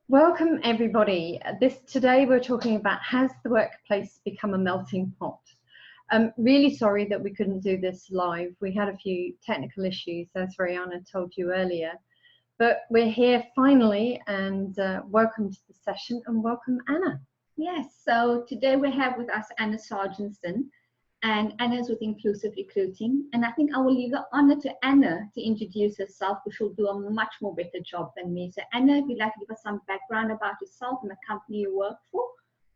Welcome everybody. Today we're talking about, has the workplace become a melting pot? Really sorry that we couldn't do this live. We had a few technical issues, as Rihanna told you earlier. But we're here finally, and welcome to the session, and welcome Anna. Yes, so today we have with us Anna Sargentson, and Anna is with Inclusive Recruiting. And I think I will leave the honor to Anna to introduce herself, which will do a much more better job than me. So Anna, if you'd like to give us some background about yourself and the company you work for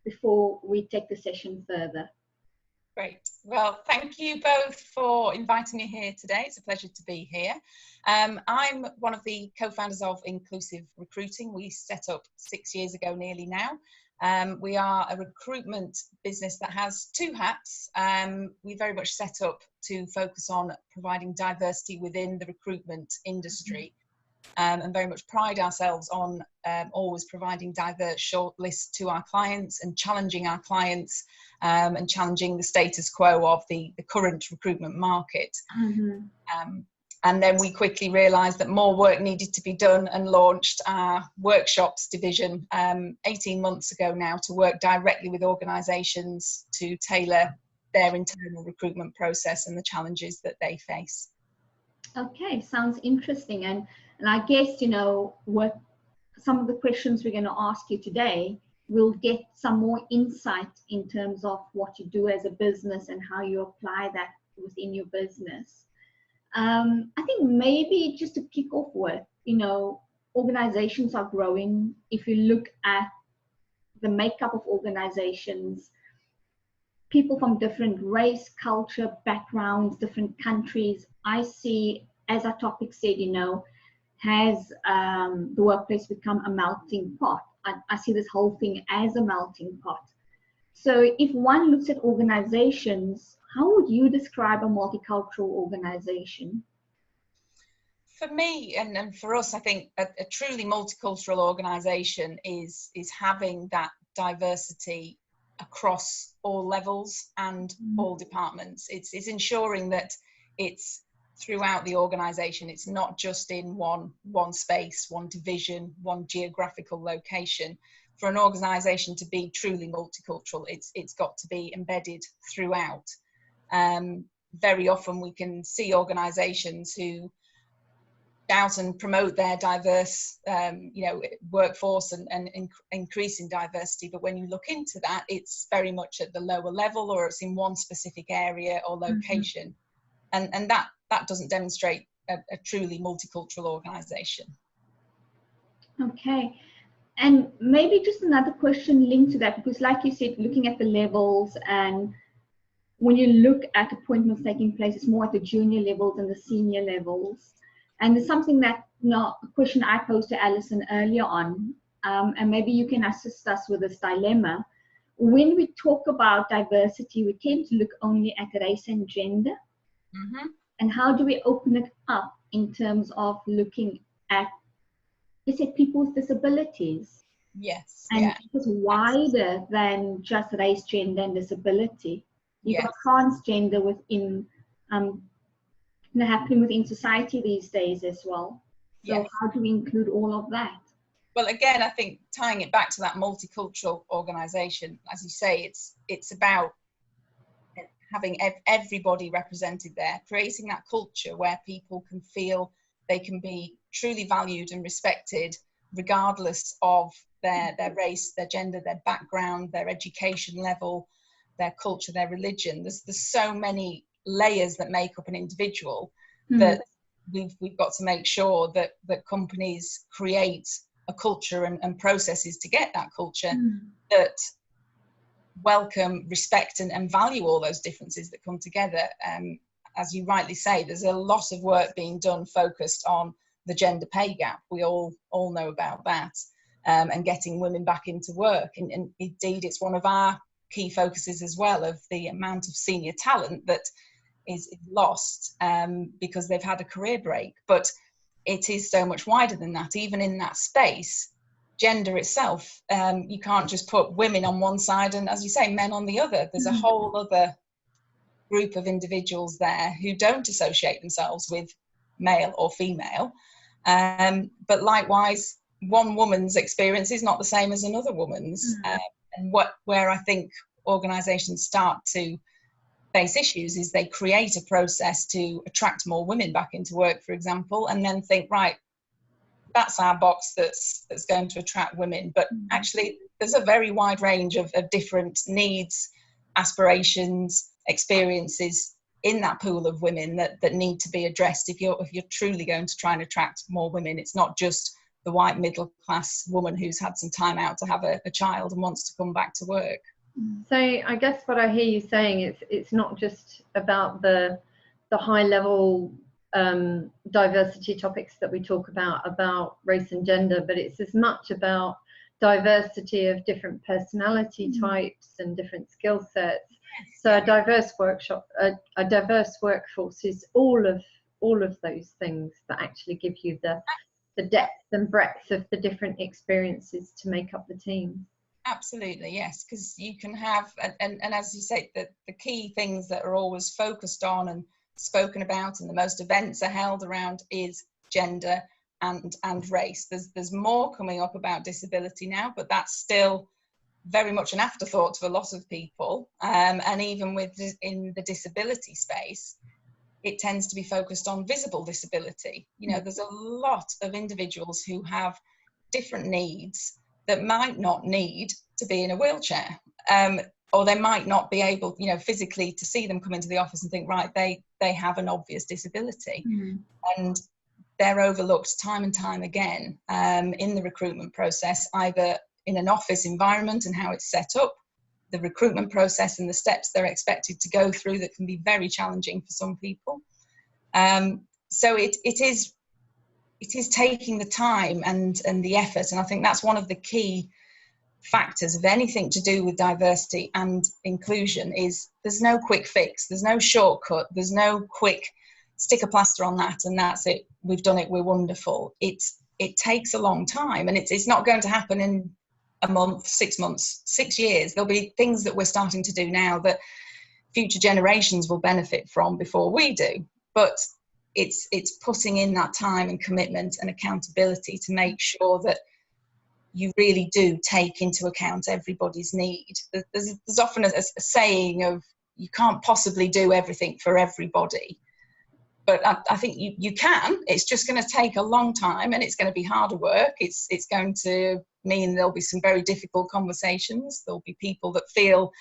before we take the session further. Great. Well, thank you both for inviting me here today. It's a pleasure to be here. I'm one of the co-founders of Inclusive Recruiting. We set up 6 years ago nearly now. We are a recruitment business that has two hats. We very much set up to focus on providing diversity within the recruitment industry, and very much pride ourselves on always providing diverse shortlists to our clients and challenging our clients and challenging the status quo of the current recruitment market. And then we quickly realised that more work needed to be done and launched our workshops division 18 months ago now to work directly with organisations to tailor their internal recruitment process and the challenges that they face. Okay, sounds interesting. And I guess, you know, what some of the questions we're going to ask you today, we'll get some more insight in terms of what you do as a business and how you apply that within your business. I think maybe just to kick off with, you know, organizations are growing. If you look at the makeup of organizations, people from different race, culture, backgrounds, different countries, I see, as our topic said, you know, has the workplace become a melting pot? I see this whole thing as a melting pot. So if one looks at organizations, how would you describe a multicultural organization? For me and for us, I think a truly multicultural organization is having that diversity across all levels and all departments. It's ensuring that it's throughout the organization. It's not just in one space, one division, one geographical location. For an organization to be truly multicultural, it's got to be embedded throughout. Very often we can see organizations who shout and promote their diverse workforce and increasing diversity, but when you look into that, it's very much at the lower level, or it's in one specific area or location, and that doesn't demonstrate a truly multicultural organization. Okay, and maybe just another question linked to that, because like you said, looking at the levels, and when you look at appointments taking place, it's more at the junior levels and the senior levels. And there's something that, you know, a question I posed to Alison earlier on, and maybe you can assist us with this dilemma. When we talk about diversity, we tend to look only at race and gender. And how do we open it up in terms of looking at, is it people with disabilities? Yes. And it's wider than just race, gender, and disability. You've got transgender within happening within society these days as well. So how do we include all of that? Well, again, I think tying it back to that multicultural organisation, as you say, it's about having everybody represented there, creating that culture where people can feel they can be truly valued and respected, regardless of their race, their gender, their background, their education level, their culture, their religion. There's so many layers that make up an individual that we've got to make sure that companies create a culture and processes to get that culture that welcome, respect and value all those differences that come together. As you rightly say, there's a lot of work being done focused on the gender pay gap. We all know about that, and getting women back into work. And indeed, it's one of our key focuses as well, of the amount of senior talent that is lost because they've had a career break. But it is so much wider than that. Even in that space, gender itself, you can't just put women on one side and, as you say, men on the other. There's a whole other group of individuals there who don't associate themselves with male or female. But likewise, one woman's experience is not the same as another woman's. And where I think organisations start to face issues is they create a process to attract more women back into work, for example, and then think, right, that's our box that's going to attract women. But actually, there's a very wide range of different needs, aspirations, experiences in that pool of women that need to be addressed if you're truly going to try and attract more women. It's not just the white middle class woman who's had some time out to have a child and wants to come back to work. So I guess what I hear you saying is it's not just about the high level diversity topics that we talk about race and gender, but it's as much about diversity of different personality types and different skill sets. So a diverse workforce is all of those things that actually give you the depth and breadth of the different experiences to make up the team. Absolutely, yes, because you can have, and as you say, the key things that are always focused on and spoken about, and the most events are held around, is gender and race. There's more coming up about disability now, but that's still very much an afterthought to a lot of people. And even in the disability space, it tends to be focused on visible disability. You know, there's a lot of individuals who have different needs that might not need to be in a wheelchair, or they might not be able, you know, physically to see them come into the office and think, right, they have an obvious disability. And they're overlooked time and time again in the recruitment process, either in an office environment and how it's set up, the recruitment process and the steps they're expected to go through that can be very challenging for some people. So it is taking the time and the effort, and I think that's one of the key factors of anything to do with diversity and inclusion. Is there's no quick fix, there's no shortcut, there's no quick stick a plaster on that and that's it, we've done it, we're wonderful. It takes a long time, and it's not going to happen in a month, 6 months, 6 years. There'll be things that we're starting to do now that future generations will benefit from before we do, but it's putting in that time and commitment and accountability to make sure that you really do take into account everybody's need. There's often a saying of, you can't possibly do everything for everybody, but I think you can. It's just going to take a long time, and it's going to be harder work. It's going to mean there'll be some very difficult conversations. There'll be people that feel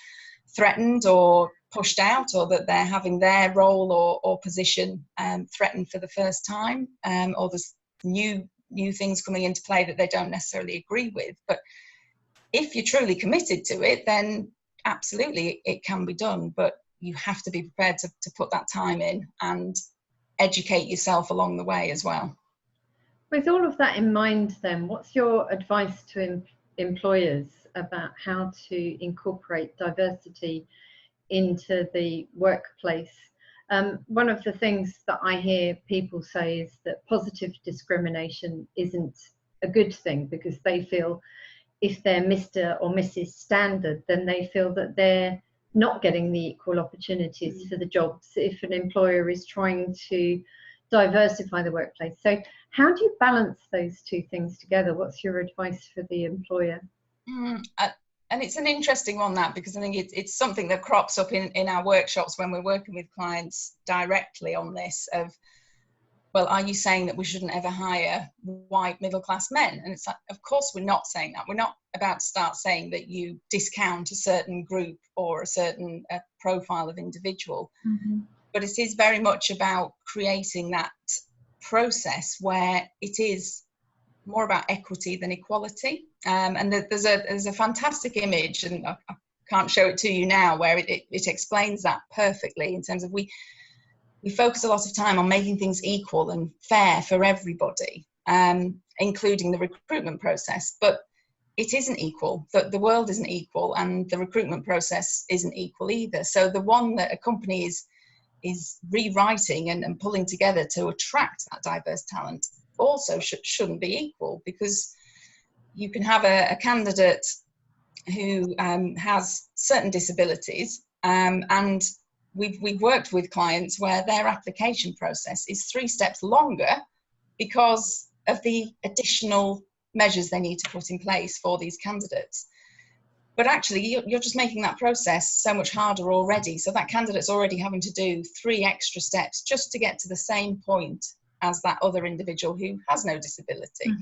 threatened or pushed out, or that they're having their role or position threatened for the first time, or there's new things coming into play that they don't necessarily agree with. But if you're truly committed to it, then absolutely it can be done, but you have to be prepared to put that time in and educate yourself along the way as well. With all of that in mind, then, what's your advice to employers about how to incorporate diversity into the workplace? One of the things that I hear people say is that positive discrimination isn't a good thing, because they feel if they're Mr. or Mrs. Standard, then they feel that they're not getting the equal opportunities for the jobs if an employer is trying to diversify the workplace. So how do you balance those two things together? What's your advice for the employer? And it's an interesting one, that, because I think it's something that crops up in our workshops when we're working with clients directly on this of, well, are you saying that we shouldn't ever hire white middle class men? And it's like, of course we're not saying that. We're not about to start saying that you discount a certain group or a certain profile of individual. But it is very much about creating that process where it is more about equity than equality. And there's a fantastic image, and I can't show it to you now, where it explains that perfectly, in terms of we focus a lot of time on making things equal and fair for everybody, including the recruitment process. But it isn't equal. The world isn't equal, and the recruitment process isn't equal either. So the one that a company is rewriting and pulling together to attract that diverse talent also shouldn't be equal, because you can have a candidate who has certain disabilities, and we've worked with clients where their application process is 3 steps longer because of the additional measures they need to put in place for these candidates. But actually, you're just making that process so much harder already. So that candidate's already having to do 3 extra steps just to get to the same point as that other individual who has no disability.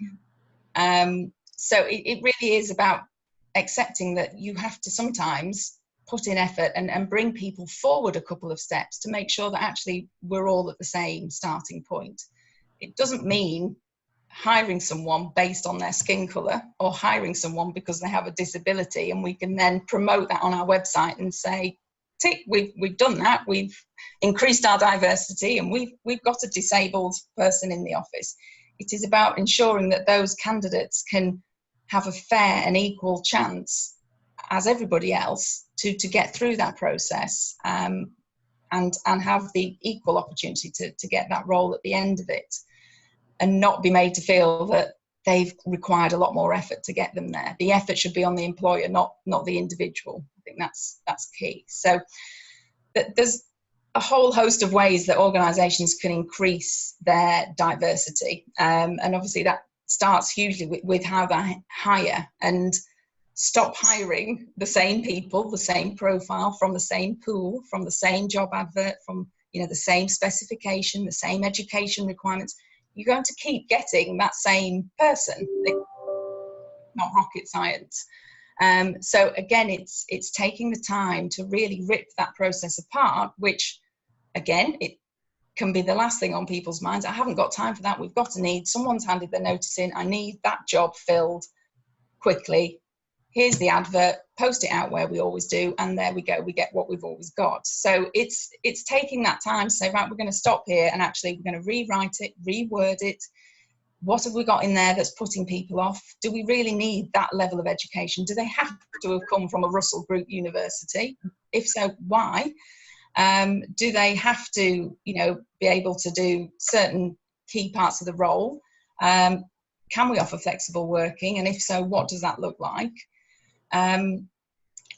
So it really is about accepting that you have to sometimes put in effort and bring people forward a couple of steps to make sure that actually we're all at the same starting point. It doesn't mean hiring someone based on their skin colour or hiring someone because they have a disability, and we can then promote that on our website and say, tick, we've done that, we've increased our diversity, and we've got a disabled person in the office. It is about ensuring that those candidates can have a fair and equal chance as everybody else to get through that process, and have the equal opportunity to get that role at the end of it, and not be made to feel that they've required a lot more effort to get them there. The effort should be on the employer, not the individual. I think that's key. So there's a whole host of ways that organisations can increase their diversity, and obviously that starts hugely with how they hire, and stop hiring the same people, the same profile, from the same pool, from the same job advert, from the same specification, the same education requirements. You're going to keep getting that same person. It's not rocket science. So again, it's taking the time to really rip that process apart, which again, it can be the last thing on people's minds. I haven't got time for that. We've got a need. Someone's handed their notice in. I need that job filled quickly. Here's the advert, post it out where we always do, and there we go, we get what we've always got. So it's taking that time to say, right, we're going to stop here, and actually we're going to rewrite it, reword it. What have we got in there that's putting people off? Do we really need that level of education? Do they have to have come from a Russell Group university? If so, why? Do they have to, be able to do certain key parts of the role? Can we offer flexible working? And if so, what does that look like?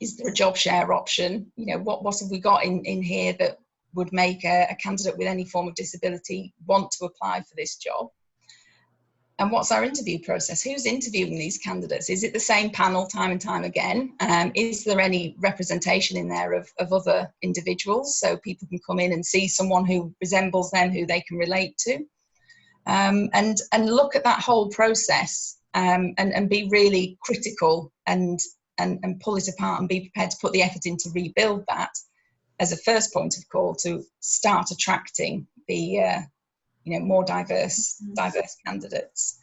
Is there a job share option? What have we got in here that would make a candidate with any form of disability want to apply for this job? And what's our interview process? Who's interviewing these candidates? Is it the same panel time and time again? Is there any representation in there of other individuals, so people can come in and see someone who resembles them, who they can relate to? And look at that whole process, and be really critical and pull it apart, and be prepared to put the effort in to rebuild that as a first point of call to start attracting the more diverse candidates.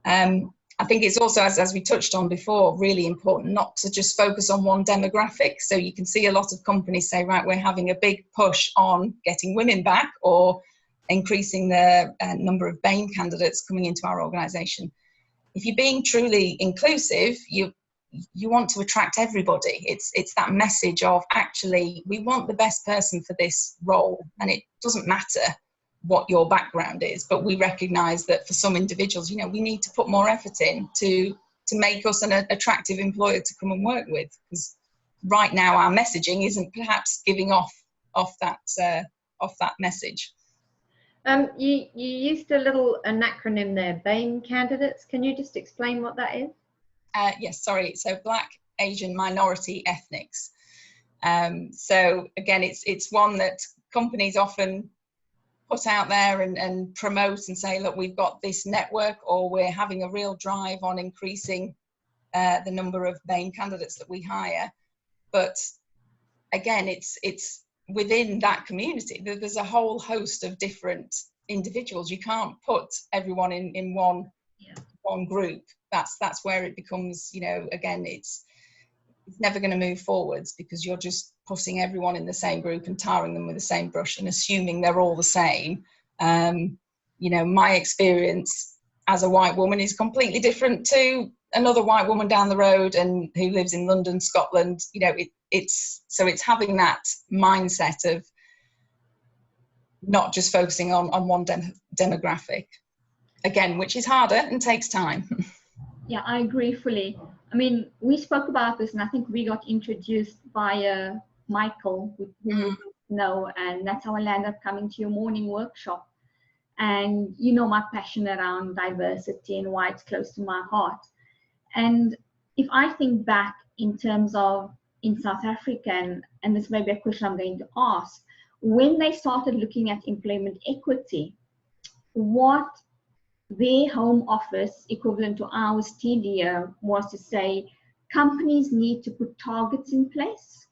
I think it's also, as we touched on before, really important not to just focus on one demographic. So you can see a lot of companies say, right, we're having a big push on getting women back, or increasing the number of BAME candidates coming into our organisation. If you're being truly inclusive, you want to attract everybody. It's that message of, actually, we want the best person for this role, and it doesn't matter what your background is, but we recognise that for some individuals, we need to put more effort in to make us an attractive employer to come and work with, because right now our messaging isn't perhaps giving off that message. You used an acronym there, BAME candidates. Can you just explain what that is? Yes, sorry. So Black, Asian, Minority, Ethnics. So again, it's one that companies often put out there and promote and say, look, we've got this network, or we're having a real drive on increasing the number of BAME candidates that we hire. But again, it's within that community, there's a whole host of different individuals. You can't put everyone in one group. That's where it becomes, again, it's never going to move forwards, because you're just putting everyone in the same group and tarring them with the same brush and assuming they're all the same. My experience as a white woman is completely different to another white woman down the road and who lives in London, Scotland. It's having that mindset of not just focusing on one demographic, again, which is harder and takes time. Yeah, I agree fully. I mean, we spoke about this, and I think we got introduced by Michael, who you know, and that's how I landed up coming to your morning workshop. And you know my passion around diversity and why it's close to my heart. And if I think back in terms of in South Africa, and this may be a question I'm going to ask, when they started looking at employment equity, what their home office, equivalent to ours, TDO, was to say companies need to put targets in place.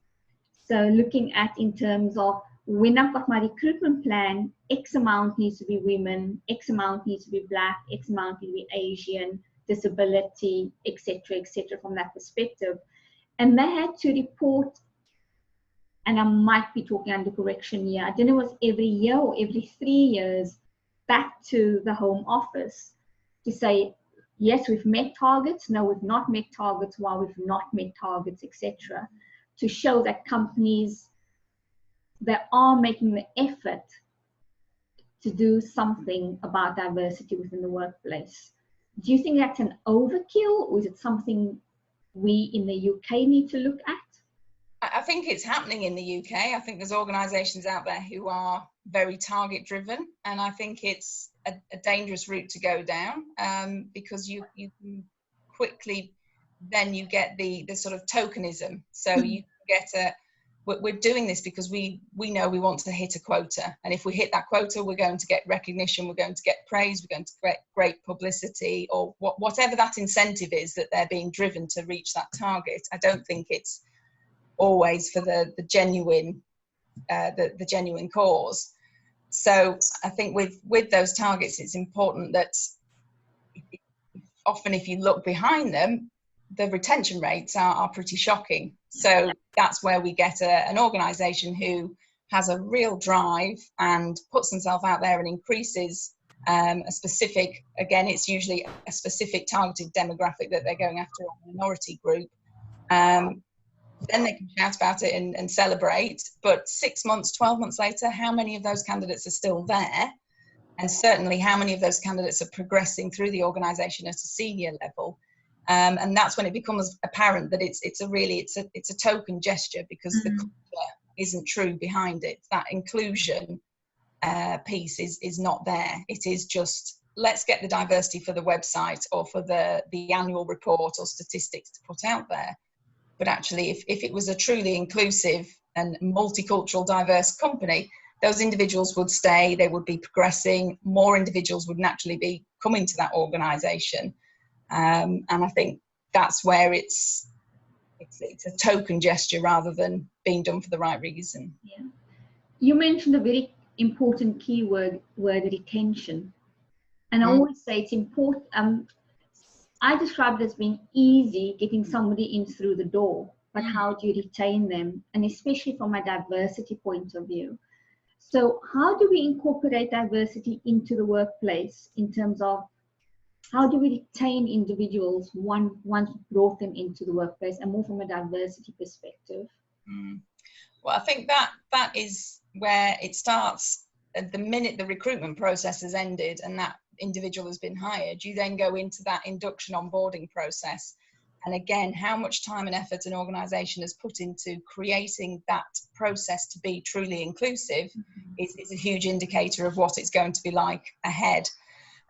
So looking at in terms of when I've got my recruitment plan, X amount needs to be women, X amount needs to be Black, X amount needs to be Asian, disability, etc., from that perspective. And they had to report, and I might be talking under correction here, I don't know if it was every year or every 3 years, back to the home office to say, yes, we've met targets, no, we've not met targets, why we've not met targets, etc., to show that companies that are making the effort to do something about diversity within the workplace. Do you think that's an overkill, or is it something we in the UK need to look at? I think it's happening in the UK. I think there's organisations out there who are very target driven, and I think it's a dangerous route to go down, because you can quickly, then you get the sort of tokenism. So you get we're doing this because we know we want to hit a quota, and if we hit that quota, we're going to get recognition, we're going to get praise, we're going to get great publicity, or whatever that incentive is that they're being driven to reach that target. I don't think it's always for the genuine the genuine cause. So I think with those targets, it's important that often if you look behind them, the retention rates are pretty shocking. So that's where we get an organisation who has a real drive and puts themselves out there and increases a specific, again, it's usually a specific targeted demographic that they're going after, a minority group. Then they can shout about it and celebrate. But 6 months, 12 months later, how many of those candidates are still there? And certainly how many of those candidates are progressing through the organisation at a senior level? And that's when it becomes apparent that it's a token gesture, because the culture isn't true behind it. That inclusion piece is not there. It is just, let's get the diversity for the website or for the annual report or statistics to put out there. But actually, if it was a truly inclusive and multicultural, diverse company, those individuals would stay, they would be progressing, more individuals would naturally be coming to that organisation. And I think that's where it's a token gesture rather than being done for the right reason. Yeah. You mentioned a very important keyword, word retention. And I always say it's important. I describe it as being easy getting somebody in through the door, but how do you retain them? And especially from a diversity point of view. So how do we incorporate diversity into the workplace in terms of how do we retain individuals once we brought them into the workplace, and more from a diversity perspective? Well, I think that is where it starts. At the minute the recruitment process has ended and that individual has been hired, you then go into that induction onboarding process. And again, how much time and effort an organisation has put into creating that process to be truly inclusive is a huge indicator of what it's going to be like ahead.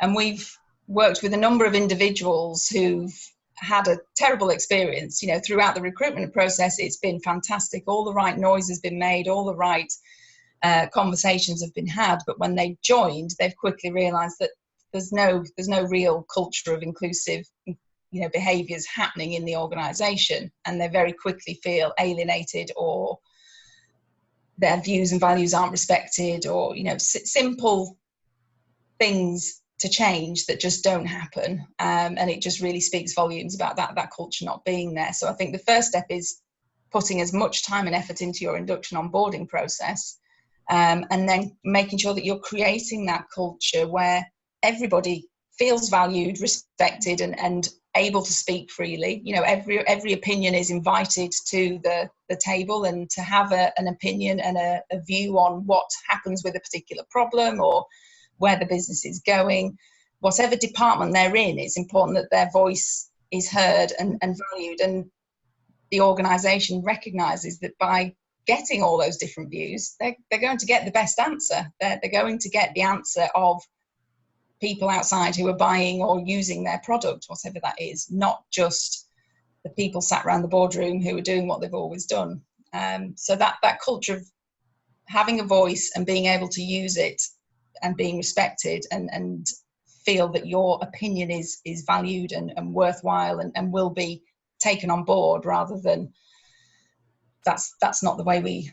And we've worked with a number of individuals who've had a terrible experience. You know, throughout the recruitment process, it's been fantastic. All the right noise has been made, all the right conversations have been had. But when they joined, they've quickly realised that there's no real culture of inclusive, you know, behaviours happening in the organisation, and they very quickly feel alienated, or their views and values aren't respected, or, you know, simple things to change that just don't happen. And it just really speaks volumes about that culture not being there. So I think the first step is putting as much time and effort into your induction onboarding process, and then making sure that you're creating that culture where everybody feels valued, respected, and able to speak freely. You know, every opinion is invited to the table, and to have an opinion and a view on what happens with a particular problem or where the business is going. Whatever department they're in, it's important that their voice is heard and valued, and the organisation recognises that by getting all those different views, they're going to get the best answer. They're going to get the answer of people outside who are buying or using their product, whatever that is, not just the people sat around the boardroom who are doing what they've always done. So that culture of having a voice and being able to use it and being respected and feel that your opinion is valued and worthwhile and will be taken on board, rather than that's not the way we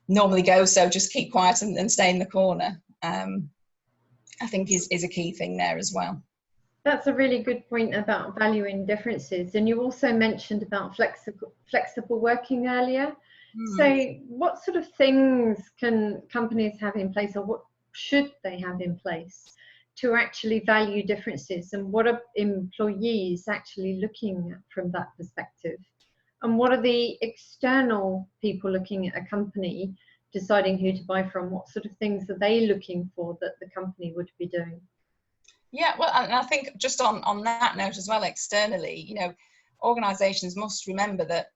normally go, so just keep quiet and stay in the corner, I think is a key thing there as well. That's a really good point about valuing differences. And you also mentioned about flexible working earlier. So what sort of things can companies have in place, or what should they have in place to actually value differences? And what are employees actually looking at from that perspective? And what are the external people looking at a company, deciding who to buy from? What sort of things are they looking for that the company would be doing? Yeah, well, and I think just on that note as well, externally, you know, organisations must remember that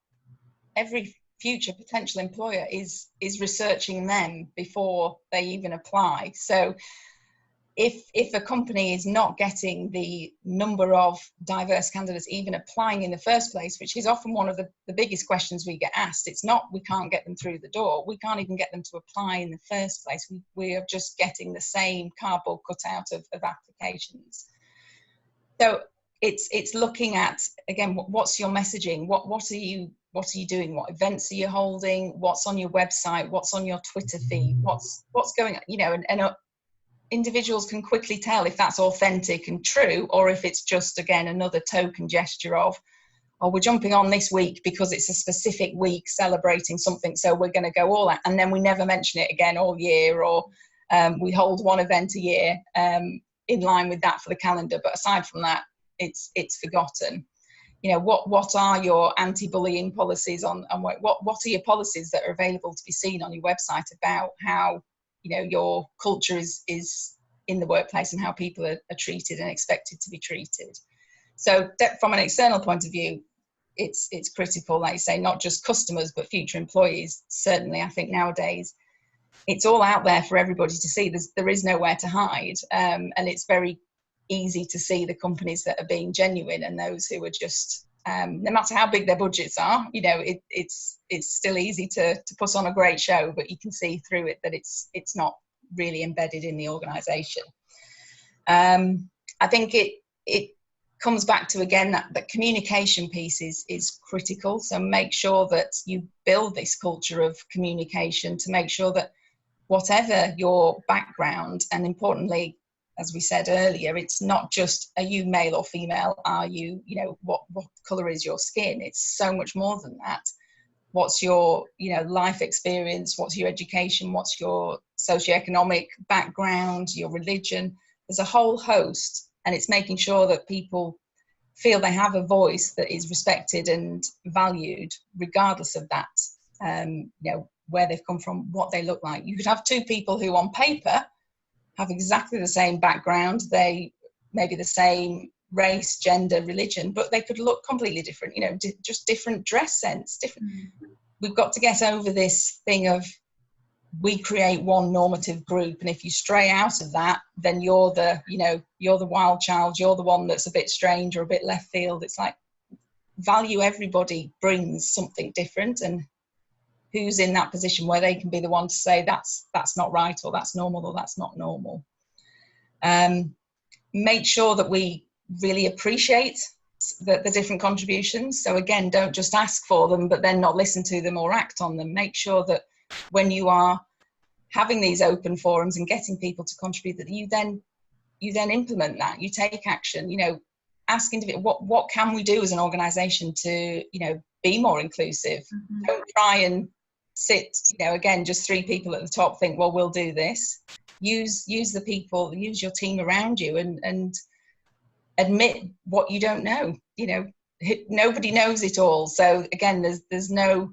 every future potential employer is researching them before they even apply. So if a company is not getting the number of diverse candidates even applying in the first place, which is often one of the biggest questions we get asked, it's not we can't get them through the door, we can't even get them to apply in the first place. We are just getting the same cardboard cutout of applications. So it's looking at, again, what's your messaging, what are you doing, what events are you holding, what's on your website, what's on your Twitter feed, what's going on, you know, and individuals can quickly tell if that's authentic and true, or if it's just, again, another token gesture of, oh, we're jumping on this week because it's a specific week celebrating something, so we're going to go all out, and then we never mention it again all year, or we hold one event a year in line with that for the calendar, but aside from that, it's forgotten. You know, what are your anti-bullying policies on what are your policies that are available to be seen on your website about how, you know, your culture is in the workplace and how people are treated and expected to be treated. So from an external point of view, it's critical, like you say, not just customers but future employees. Certainly, I think nowadays it's all out there for everybody to see. There is nowhere to hide, and it's very easy to see the companies that are being genuine and those who are just, no matter how big their budgets are, you know, it's still easy to put on a great show, but you can see through it that it's not really embedded in the organisation. I think it comes back to, again, that communication piece is critical. So make sure that you build this culture of communication to make sure that whatever your background, and importantly, as we said earlier, it's not just, are you male or female? Are you, you know, what colour is your skin? It's so much more than that. What's your, you know, life experience? What's your education? What's your socioeconomic background? Your religion? There's a whole host, and it's making sure that people feel they have a voice that is respected and valued, regardless of that, you know, where they've come from, what they look like. You could have two people who on paper have exactly the same background, they maybe the same race, gender, religion, but they could look completely different, you know, just different dress sense, different. We've got to get over this thing of we create one normative group, and if you stray out of that, then you're the, you know, you're the wild child, you're the one that's a bit strange or a bit left field. It's like, value everybody brings something different, and who's in that position where they can be the one to say that's not right, or that's normal, or that's not normal. Make sure that we really appreciate the different contributions. So again, don't just ask for them but then not listen to them or act on them. Make sure that when you are having these open forums and getting people to contribute, that you then implement that, you take action, you know, ask individuals, what can we do as an organisation to, you know, be more inclusive. Don't try and sit, you know, again, just three people at the top think, well, we'll do this. Use the people, use your team around you, and admit what you don't know. You know, nobody knows it all. So again, there's no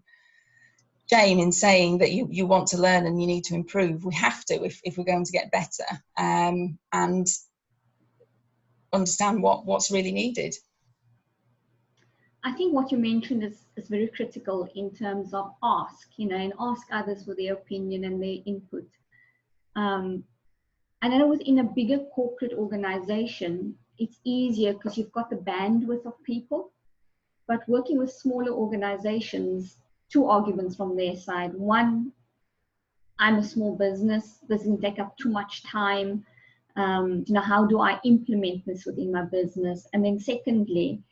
shame in saying that you want to learn and you need to improve. We have to if we're going to get better, and understand what's really needed. I think what you mentioned is very critical in terms of ask, you know, and ask others for their opinion and their input. And And I know within a bigger corporate organization, it's easier because you've got the bandwidth of people. But working with smaller organizations, two arguments from their side. One, I'm a small business. This doesn't take up too much time. How do I implement this within my business? And then secondly,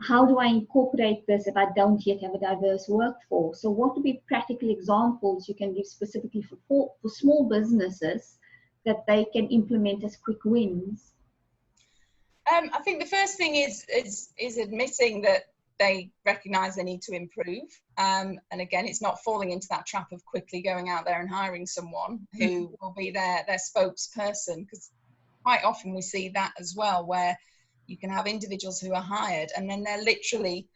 how do I incorporate this if I don't yet have a diverse workforce? So what would be practical examples you can give specifically for small businesses that they can implement as quick wins? I think the first thing is admitting that they recognise they need to improve. And again, it's not falling into that trap of quickly going out there and hiring someone who will be their spokesperson, because quite often we see that as well, where you can have individuals who are hired and then they're literally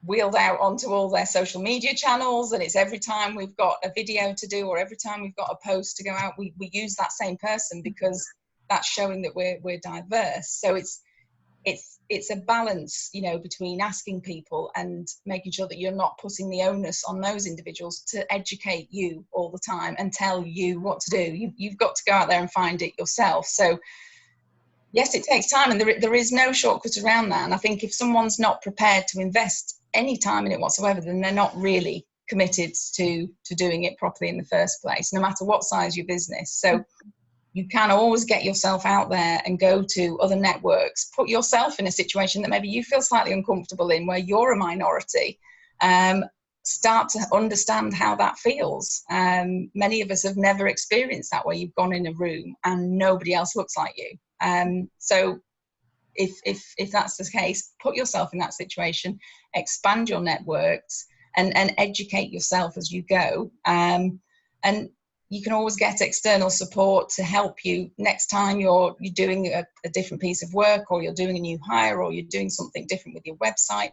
wheeled out onto all their social media channels, and it's every time we've got a video to do or every time we've got a post to go out, we use that same person because that's showing that we're diverse. So it's a balance, between asking people and making sure that you're not putting the onus on those individuals to educate you all the time and tell you what to do. You've got to go out there and find it yourself. So yes, it takes time, and there is no shortcut around that. And I think if someone's not prepared to invest any time in it whatsoever, then they're not really committed to doing it properly in the first place, no matter what size your business. So you can always get yourself out there and go to other networks, put yourself in a situation that maybe you feel slightly uncomfortable in, where you're a minority. Start to understand how that feels. Many of us have never experienced that, where you've gone in a room and nobody else looks like you. So if that's the case, put yourself in that situation, expand your networks and educate yourself as you go. And you can always get external support to help you next time you're doing a different piece of work, or you're doing a new hire, or you're doing something different with your website.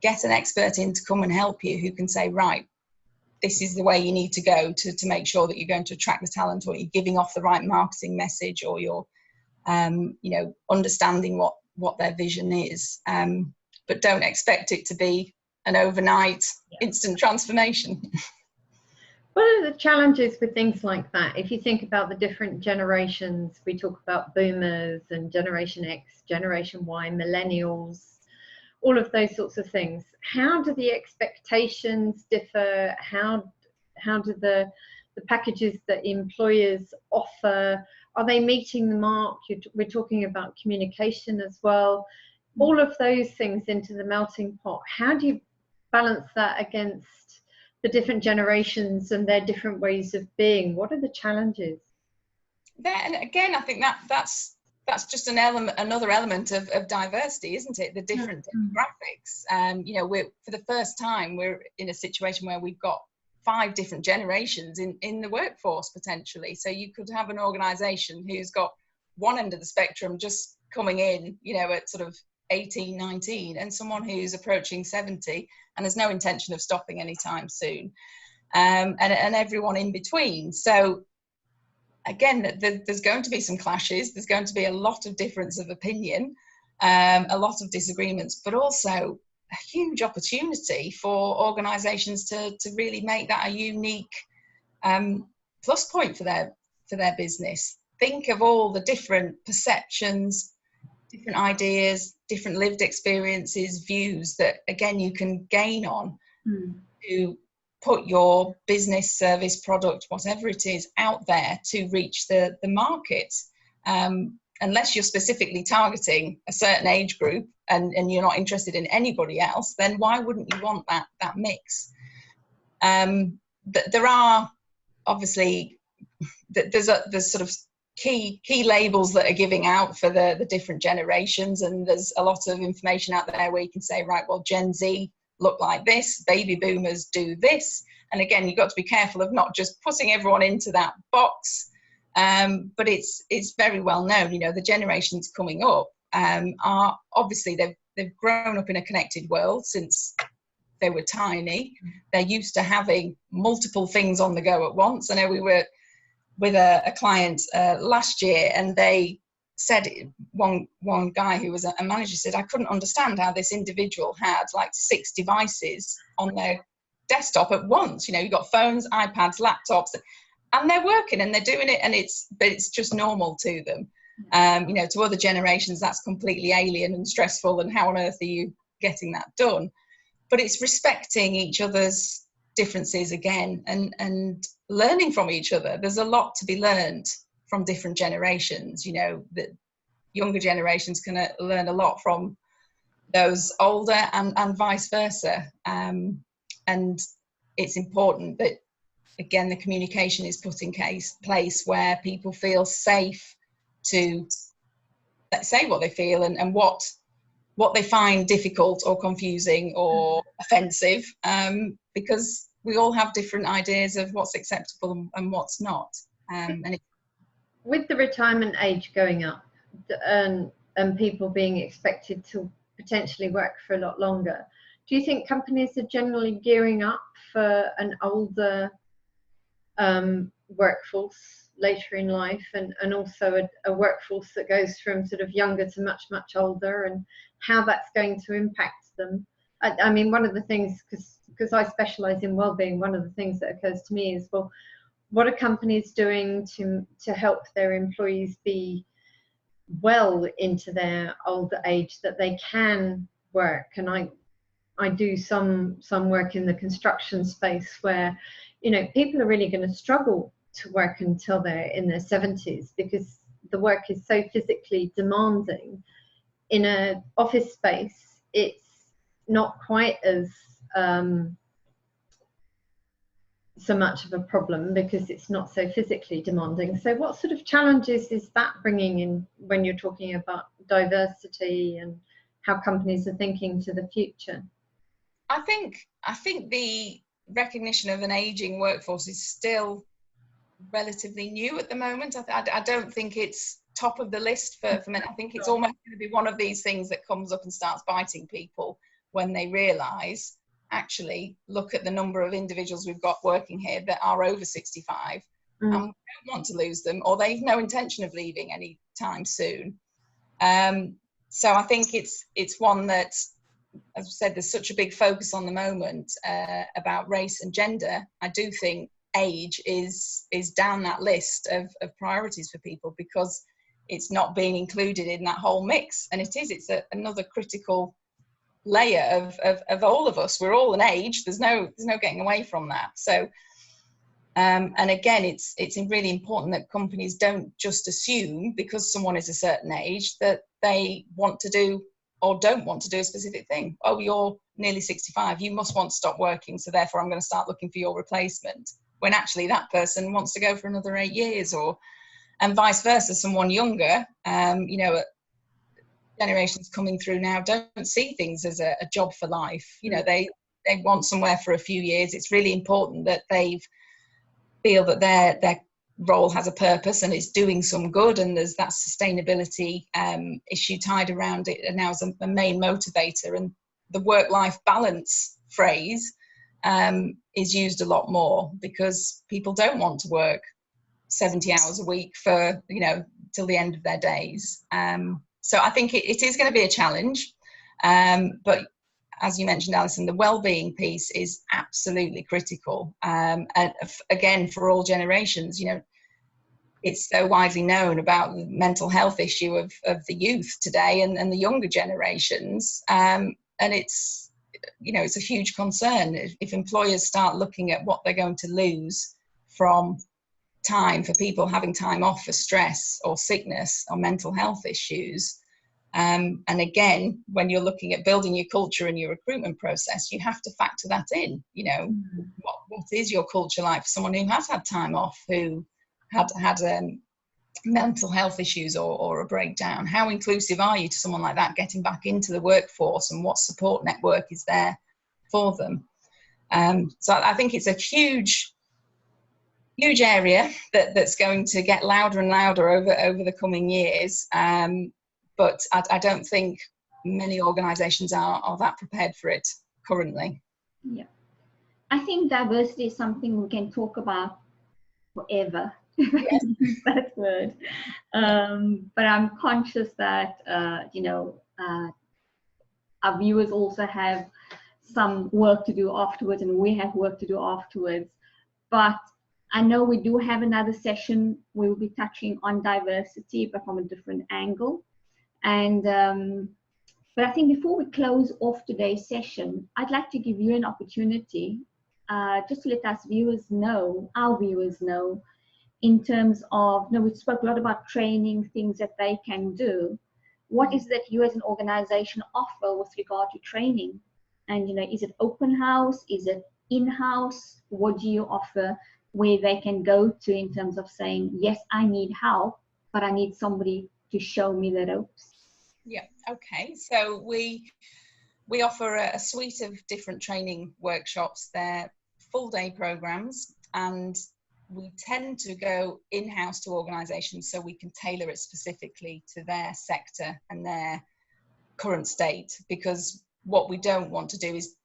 Get an expert in to come and help you, who can say, right, this is the way you need to go to make sure that you're going to attract the talent, or you're giving off the right marketing message, or you're understanding what their vision is. But don't expect it to be an overnight instant transformation. What are the challenges with things like that? If you think about the different generations, we talk about boomers and Generation X, Generation Y, millennials, all of those sorts of things. How do the expectations differ? How do the packages that employers offer, are they meeting the mark? We're talking about communication as well. All of those things into the melting pot. How do you balance that against the different generations and their different ways of being? What are the challenges? And again, I think that's just another element of diversity, isn't it? The different demographics. We're, for the first time, we're in a situation where we've got 5 different generations in the workforce potentially. So you could have an organisation who's got one end of the spectrum just coming in, at sort of 18, 19, and someone who's approaching 70 and has no intention of stopping anytime soon, and everyone in between. So again, there's going to be some clashes, there's going to be a lot of difference of opinion, a lot of disagreements, but also a huge opportunity for organisations to really make that a unique plus point for their business. Think of all the different perceptions, different ideas, different lived experiences, views that, again, you can gain on to put your business, service, product, whatever it is, out there to reach the market. Unless you're specifically targeting a certain age group and you're not interested in anybody else, then why wouldn't you want that mix? There are obviously, there's sort of key labels that are giving out for the different generations, and there's a lot of information out there where you can say, right, well, Gen Z look like this, baby boomers do this. And again, you've got to be careful of not just putting everyone into that box. But it's very well known, the generations coming up are obviously, they've grown up in a connected world since they were tiny. They're used to having multiple things on the go at once. I know we were with a client last year, and they said, one guy who was a manager said, I couldn't understand how this individual had like 6 devices on their desktop at once. You've got phones, iPads, laptops. and they're working and they're doing it, and it's just normal to them. You know, to other generations that's completely alien and stressful, and how on earth are you getting that done? But it's respecting each other's differences again, and learning from each other. There's a lot to be learned from different generations. You know, that younger generations can learn a lot from those older, and vice versa. And it's important that, again, the communication is put in place where people feel safe to say what they feel, and what they find difficult or confusing or offensive, because we all have different ideas of what's acceptable and what's not. And with the retirement age going up, and people being expected to potentially work for a lot longer, do you think companies are generally gearing up for an older workforce later in life, and also a workforce that goes from sort of younger to much older, and how that's going to impact them? I mean, one of the things, because I specialize in well-being, one of the things that occurs to me is, well, what are companies doing to help their employees be well into their older age, that they can work? And I do some work in the construction space where, you know, people are really going to struggle to work until they're in their 70s, because the work is so physically demanding. In an office space, it's not quite as so much of a problem, because it's not so physically demanding. So what sort of challenges is that bringing in when you're talking about diversity and how companies are thinking to the future? I think the recognition of an aging workforce is still relatively new at the moment. I don't think it's top of the list for men. I think it's almost going to be one of these things that comes up and starts biting people when they realise, actually, look at the number of individuals we've got working here that are over 65, and we don't want to lose them, or they've no intention of leaving any time soon. So I think it's one that, as I said, there's such a big focus on the moment about race and gender. I do think age is down that list of priorities for people, because it's not being included in that whole mix, and it's another critical layer of all of us. We're all an age. There's no getting away from that. So and again, it's really important that companies don't just assume because someone is a certain age that they want to do or don't want to do a specific thing. Oh, you're nearly 65, you must want to stop working, so therefore I'm going to start looking for your replacement, when actually that person wants to go for another 8 years, and vice versa. Someone younger, you know, generations coming through now don't see things as a job for life. You know, they want somewhere for a few years. It's really important that they feel that their role has a purpose and it's doing some good, and there's that sustainability issue tied around it, and now as a main motivator. And the work-life balance phrase is used a lot more, because people don't want to work 70 hours a week for, you know, till the end of their days. So I think it is going to be a challenge, but as you mentioned, Alison, the well-being piece is absolutely critical. And again, for all generations, you know, it's so widely known about the mental health issue of the youth today and the younger generations. And it's, you know, it's a huge concern if employers start looking at what they're going to lose from time for people having time off for stress or sickness or mental health issues. And again, when you're looking at building your culture and your recruitment process, you have to factor that in. You know, what is your culture like for someone who has had time off, who had mental health issues or a breakdown? How inclusive are you to someone like that getting back into the workforce, and what support network is there for them? So I think it's a huge area that's going to get louder and louder over the coming years. But I don't think many organisations are that prepared for it currently. Yeah, I think diversity is something we can talk about forever, if I can use that word. But I'm conscious that, you know, our viewers also have some work to do afterwards, and we have work to do afterwards. But I know we do have another session. We'll be touching on diversity, but from a different angle. And but I think before we close off today's session, I'd like to give you an opportunity just to let us viewers know, our viewers know, in terms of, you know, we spoke a lot about training, things that they can do. What is that you as an organization offer with regard to training? And, you know, is it open house? Is it in-house? What do you offer where they can go to in terms of saying, yes, I need help, but I need somebody to show me the ropes? Yeah, okay. So we offer a suite of different training workshops. They're full-day programs, and we tend to go in-house to organisations so we can tailor it specifically to their sector and their current state, because what we don't want to do is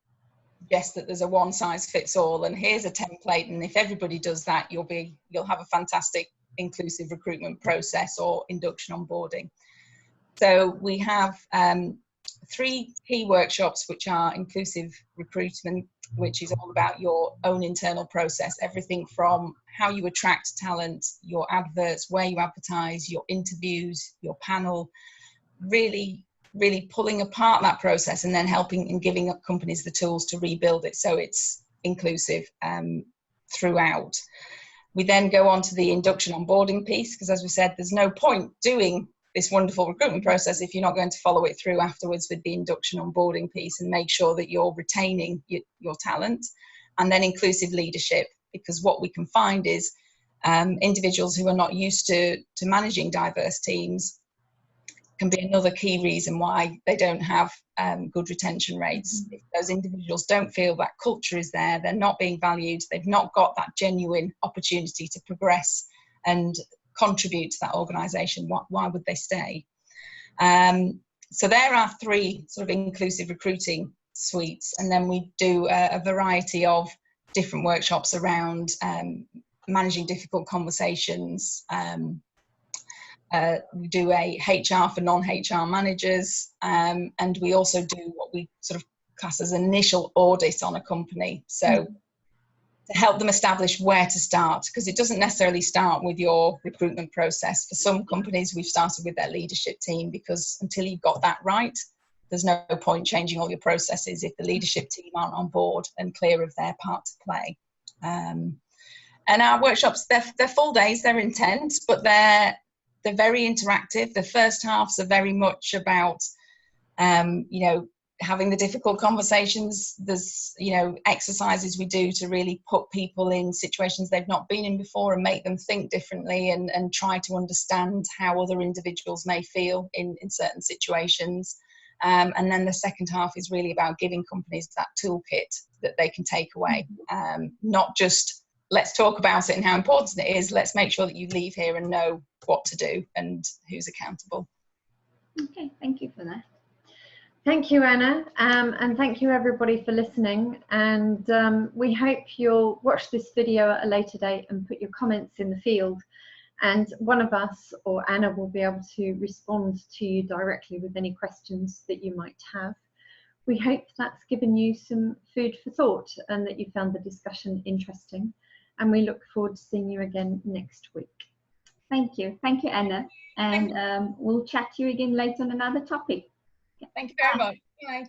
suggest that there's a one-size-fits-all and here's a template, and if everybody does that, you'll have a fantastic inclusive recruitment process or induction onboarding. So we have 3 key workshops, which are inclusive recruitment, which is all about your own internal process, everything from how you attract talent, your adverts, where you advertise, your interviews, your panel, really pulling apart that process and then helping and giving up companies the tools to rebuild it so it's inclusive throughout. We then go on to the induction onboarding piece, because as we said, there's no point doing this wonderful recruitment process if you're not going to follow it through afterwards with the induction onboarding piece and make sure that you're retaining your talent. And then inclusive leadership, because what we can find is individuals who are not used to managing diverse teams can be another key reason why they don't have good retention rates. If those individuals don't feel that culture is there, they're not being valued, they've not got that genuine opportunity to progress and contribute to that organisation, why would they stay? So there are 3 sort of inclusive recruiting suites, and then we do a variety of different workshops around managing difficult conversations. We do a HR for non-HR managers, and we also do what we sort of class as initial audit on a company. So to help them establish where to start, because it doesn't necessarily start with your recruitment process. For some companies, we've started with their leadership team, because until you've got that right, there's no point changing all your processes if the leadership team aren't on board and clear of their part to play. And our workshops, they're full days, they're intense, but they're very interactive. The first halves are very much about, you know, having the difficult conversations. There's, you know, exercises we do to really put people in situations they've not been in before and make them think differently and try to understand how other individuals may feel in certain situations. And then the second half is really about giving companies that toolkit that they can take away. Not just let's talk about it and how important it is, let's make sure that you leave here and know what to do and who's accountable. Okay, thank you for that. Thank you, Anna, and thank you everybody for listening, and we hope you'll watch this video at a later date and put your comments in the field, and one of us or Anna will be able to respond to you directly with any questions that you might have. We hope that's given you some food for thought and that you found the discussion interesting, and we look forward to seeing you again next week. Thank you, Anna, and we'll chat to you again later on another topic. Thank you very much. Bye.